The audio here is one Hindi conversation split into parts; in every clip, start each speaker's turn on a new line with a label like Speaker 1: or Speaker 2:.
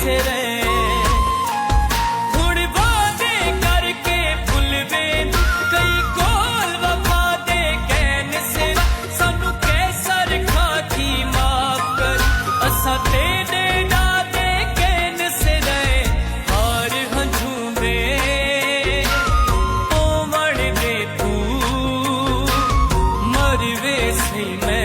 Speaker 1: से रहे हुण वादे करके भुलवे कई कोल वफा दे कहन से सानू कैसर खाकी माफ कर असा तेरे डादे कहन से रहे हार हंझूंदे ओ मर दे तू मरवे सही मैं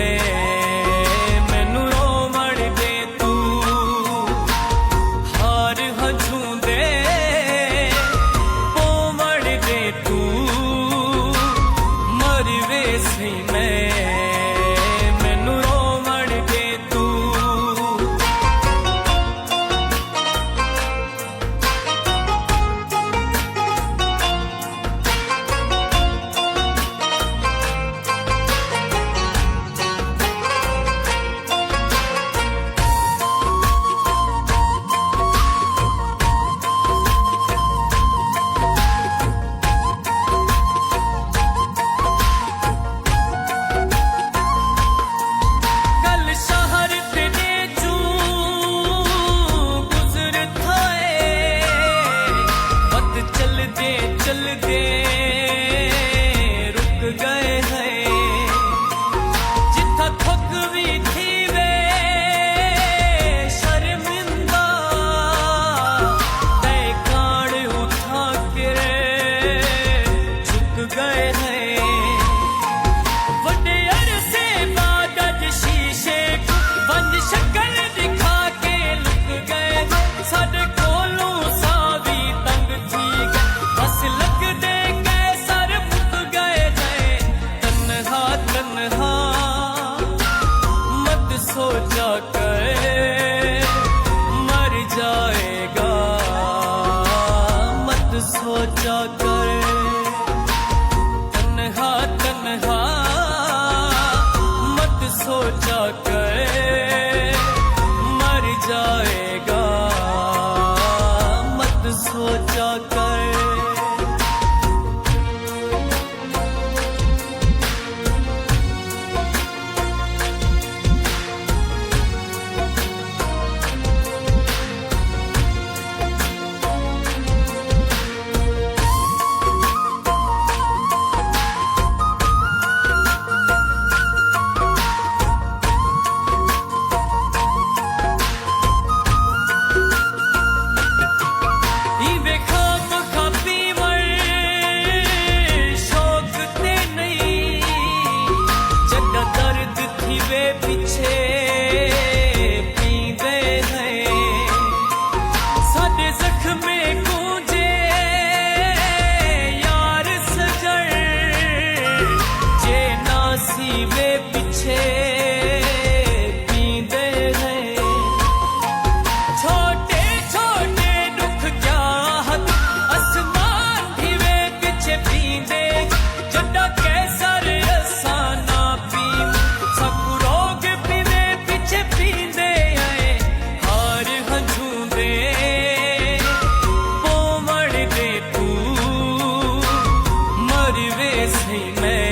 Speaker 1: चल दे रुक गए हैं जिथा थक भी थी वे शर्मिंदा तय कान उठा के झुक गए हैं वड्डे अरसे बाद अज शीशे बंद शक्ल दिखा के लुक गए साडे कोलों सावी तंग थी बस लगदे कैसर मुक गए हैं तन्हा तन्हा मत सोचा कर मर जाएगा मत सोचा कर तन्हा तन्हा मत सोचा कर मर जाएगा मत सोचा कर पीछे पींदे हैं साडे जख्मे गूंजे यार सजन जे नासी वे पीछे पींदे हैं छोटे छोटे दुख क्या हद आसमान भी वे पीछे पींदे जड्डा कैसर असा ना पी पींदे आए हार हंझूंदे ओ मर दे तू मरवे सही मैं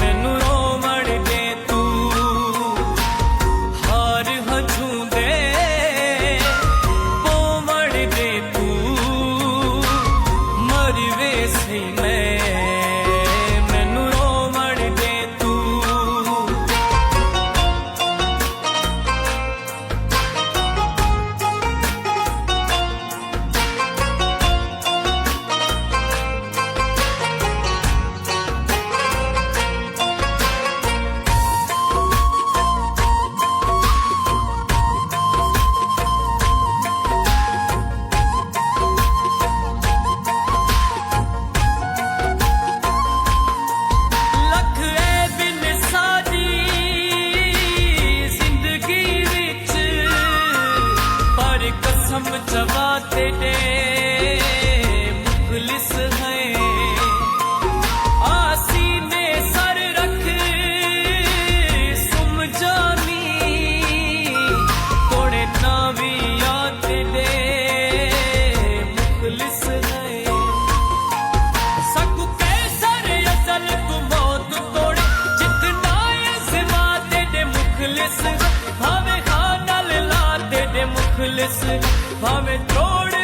Speaker 1: मैनू रो मर दे तू हार हंझूंदे ओ मर दे तू मरवे सही मैं जवा तेरे मुखलिस हैं आसीने सर रख सुम जानी तोड़े नावी या तेरे मुखलिस हैं सकु कैसर असल तू मौत तोड़े जितना ये सिवा तेरे मुखलिस भावे खाना ला तेरे मुख मुखलिस भावे तोड़